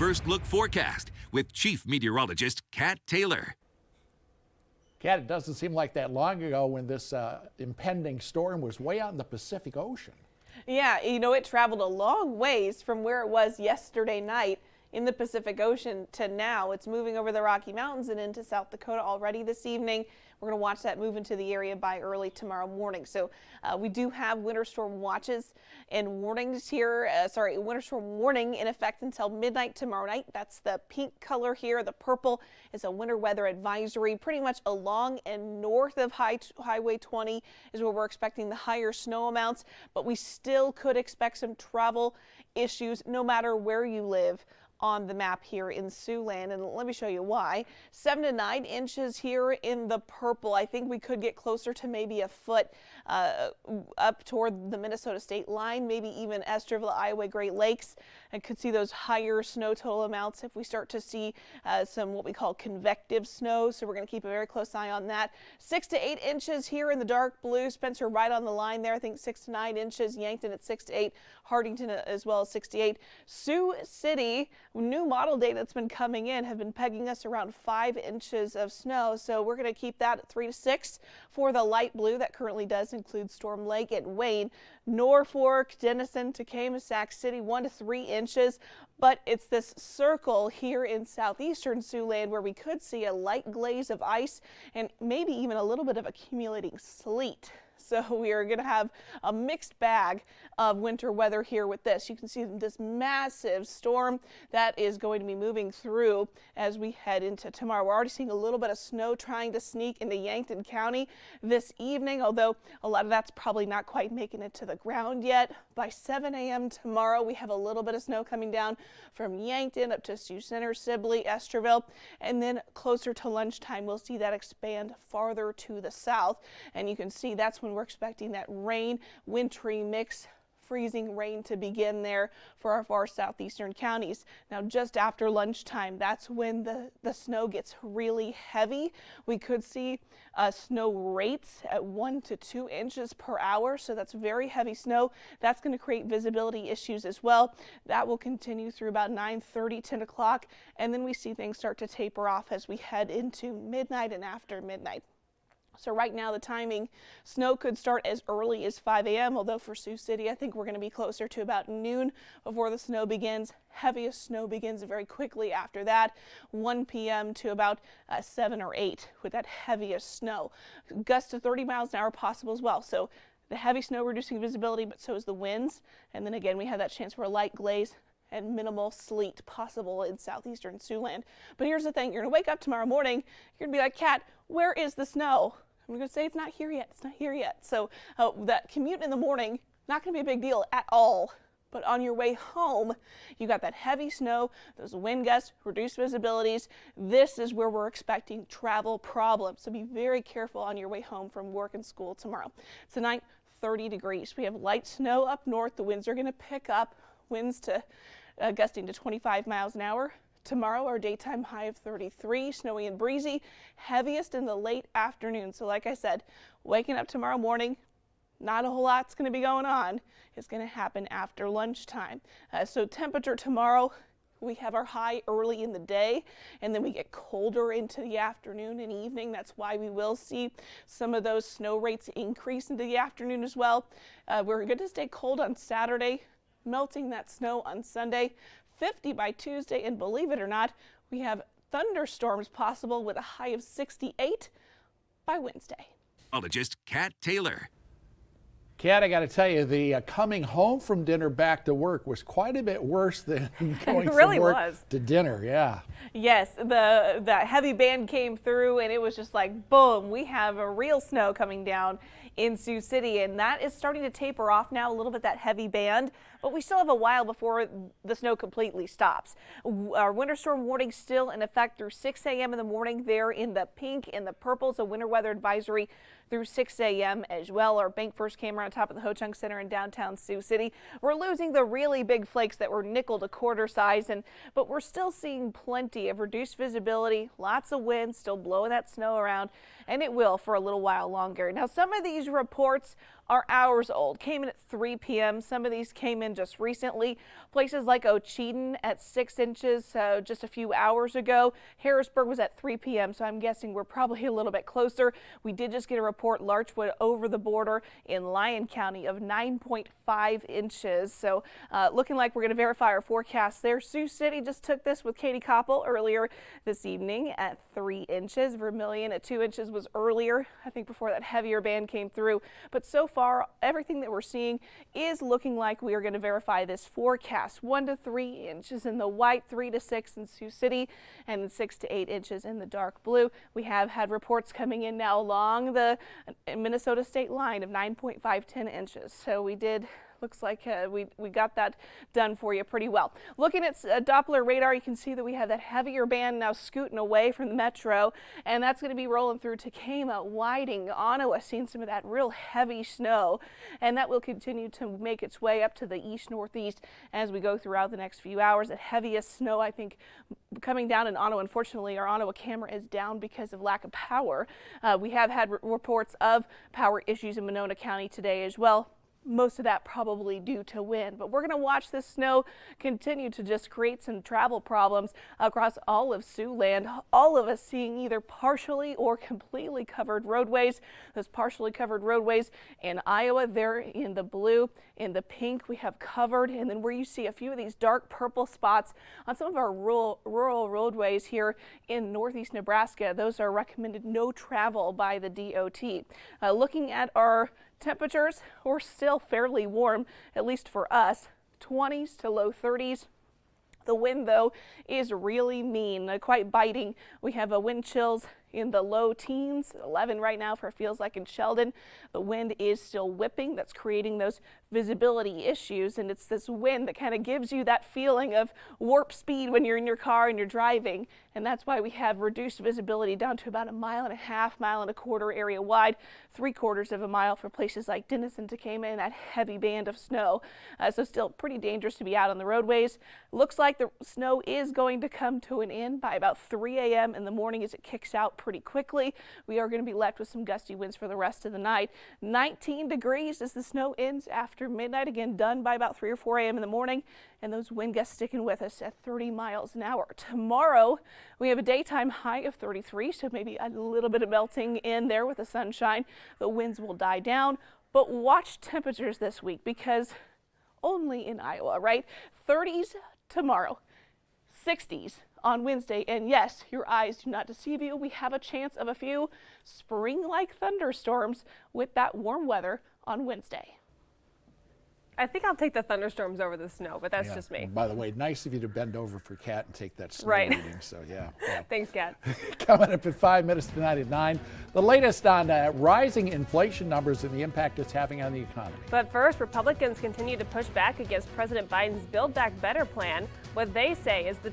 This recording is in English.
First Look Forecast with Chief Meteorologist Kat Taylor. Kat, it doesn't seem like that long ago when this impending storm was way out in the Pacific Ocean. Yeah, you know, it traveled a long ways from where it was yesterday night in the Pacific Ocean to now. It's moving over the Rocky Mountains and into South Dakota already this evening. We're going to watch that move into the area by early tomorrow morning. So we do have winter storm watches and warnings here. Winter storm warning in effect until midnight tomorrow night. That's the pink color here. The purple is a winter weather advisory. Pretty much along and north of Highway 20 is where we're expecting the higher snow amounts. But we still could expect some travel issues no matter where you live on the map here in Siouxland, and let me show you why. 7 to 9 inches here in the purple. I think we could get closer to maybe a foot up toward the Minnesota state line, maybe even Estherville, Iowa, Great Lakes. I could see those higher snow total amounts if we start to see some what we call convective snow, so we're going to keep a very close eye on that. 6 to 8 inches here in the dark blue. Spencer right on the line there. I think 6 to 9 inches. Yankton at 6 to 8. Hardington as well as 6 to 8. Sioux City, new model data that's been coming in have been pegging us around 5 inches of snow, so we're going to keep that at 3 to 6 for the light blue. That currently does include Storm Lake and Wayne. Norfolk, Denison, Tecama, Sac City, 1 to 3 inches, but it's this circle here in southeastern Siouxland where we could see a light glaze of ice and maybe even a little bit of accumulating sleet. So we are going to have a mixed bag of winter weather here with this. You can see this massive storm that is going to be moving through as we head into tomorrow. We're already seeing a little bit of snow trying to sneak into Yankton County this evening, although a lot of that's probably not quite making it to the ground yet. By 7 a.m. tomorrow, we have a little bit of snow coming down from Yankton up to Sioux Center, Sibley, Estherville, and then closer to lunchtime, we'll see that expand farther to the south. And you can see that's when we're expecting that rain, wintry mix, freezing rain to begin there for our far southeastern counties. Now, just after lunchtime, that's when the snow gets really heavy. We could see snow rates at 1 to 2 inches per hour, so that's very heavy snow. That's going to create visibility issues as well. That will continue through about 9:30, 10 o'clock, and then we see things start to taper off as we head into midnight and after midnight. So right now the timing, snow could start as early as 5 a.m., although for Sioux City I think we're going to be closer to about noon before the snow begins. Heaviest snow begins very quickly after that, 1 p.m. to about 7 or 8 with that heaviest snow. Gusts to 30 miles an hour possible as well. So the heavy snow reducing visibility, but so is the winds. And then again, we have that chance for a light glaze and minimal sleet possible in southeastern Siouxland. But here's the thing, you're gonna wake up tomorrow morning, you're gonna be like, Kat, where is the snow? I'm gonna say it's not here yet, it's not here yet. So that commute in the morning, not gonna be a big deal at all. But on your way home, you got that heavy snow, those wind gusts, reduced visibilities. This is where we're expecting travel problems. So be very careful on your way home from work and school tomorrow. Tonight, 30 degrees. We have light snow up north. The winds are gonna pick up, winds to gusting to 25 miles an hour. Tomorrow, our daytime high of 33, snowy and breezy, heaviest in the late afternoon. So like I said, waking up tomorrow morning, not a whole lot's going to be going on. It's going to happen after lunchtime. So temperature tomorrow, we have our high early in the day, and then we get colder into the afternoon and evening. That's why we will see some of those snow rates increase into the afternoon as well. We're going to stay cold on Saturday, melting that snow on Sunday, 50 by Tuesday, and believe it or not, we have thunderstorms possible with a high of 68 by Wednesday. Meteorologist Kat Taylor. Kat, I got to tell you, the coming home from dinner back to work was quite a bit worse than going really from work was. to dinner. Yeah. Yes, the heavy band came through, and it was just like, boom, we have a real snow coming down in Sioux City, and that is starting to taper off now a little bit, that heavy band, but we still have a while before the snow completely stops. Our winter storm warning still in effect through 6 a.m. in the morning there in the pink and the purple, so winter weather advisory through 6 a.m. as well. Our bank first camera on top of the Ho Chunk Center in downtown Sioux City. We're losing the really big flakes that were nickel to quarter size, but we're still seeing plenty of reduced visibility, lots of wind, still blowing that snow around, and it will for a little while longer. Now, some of these reports are hours old, came in at 3 p.m. Some of these came in just recently. Places like Ocheyedan at 6 inches just a few hours ago. Harrisburg was at 3 p.m., so I'm guessing we're probably a little bit closer. We did just get a report Larchwood over the border in Lyon County of 9.5 inches. So looking like we're going to verify our forecast there. Sioux City just took this with Katie Koppel earlier this evening at 3 inches. Vermilion at 2 inches was earlier, I think before that heavier band came through. But so far, everything that we're seeing is looking like we are going to verify this forecast. 1 to 3 inches in the white, 3 to 6 in Sioux City, and 6 to 8 inches in the dark blue. We have had reports coming in now along the Minnesota state line of 9.5–10 inches. So we did. Looks like we got that done for you pretty well. Looking at Doppler radar, you can see that we have that heavier band now scooting away from the metro, and that's going to be rolling through Tacoma, Whiting, Ottawa, seeing some of that real heavy snow, and that will continue to make its way up to the east-northeast as we go throughout the next few hours. That heaviest snow, I think, coming down in Ottawa. Unfortunately, our Ottawa camera is down because of lack of power. We have had reports of power issues in Monona County today as well. Most of that probably due to wind, but we're going to watch this snow continue to just create some travel problems across all of Siouxland. All of us seeing either partially or completely covered roadways. Those partially covered roadways in Iowa, they're in the blue. In the pink, we have covered, and then where you see a few of these dark purple spots on some of our rural roadways here in northeast Nebraska, those are recommended no travel by the DOT. Looking at our temperatures, we're still fairly warm, at least for us, 20s to low 30s. The wind, though, is really mean, quite biting. We have wind chills in the low teens, 11 right now for it feels like in Sheldon. The wind is still whipping. That's creating those visibility issues, and it's this wind that kind of gives you that feeling of warp speed when you're in your car and you're driving, and that's why we have reduced visibility down to about 1.5 miles area wide, 3/4 of a mile for places like Denison, Tacoma, and that heavy band of snow. So still pretty dangerous to be out on the roadways. Looks like the snow is going to come to an end by about 3 a.m. in the morning as it kicks out pretty quickly. We are going to be left with some gusty winds for the rest of the night. 19 degrees as the snow ends after midnight, again done by about 3 or 4 a.m. in the morning, and those wind gusts sticking with us at 30 miles an hour. Tomorrow we have a daytime high of 33, so maybe a little bit of melting in there with the sunshine. The winds will die down, but watch temperatures this week because only in Iowa, right? 30s tomorrow, 60s on Wednesday, and yes, your eyes do not deceive you. We have a chance of a few spring-like thunderstorms with that warm weather on Wednesday. I think I'll take the thunderstorms over the snow, but that's just me. By the way, nice of you to bend over for Kat and take that snow Right. reading. So yeah. Thanks, Kat. Coming up at 5 minutes to 9 at 9, the latest on rising inflation numbers and the impact it's having on the economy. But first, Republicans continue to push back against President Biden's Build Back Better plan. What they say is the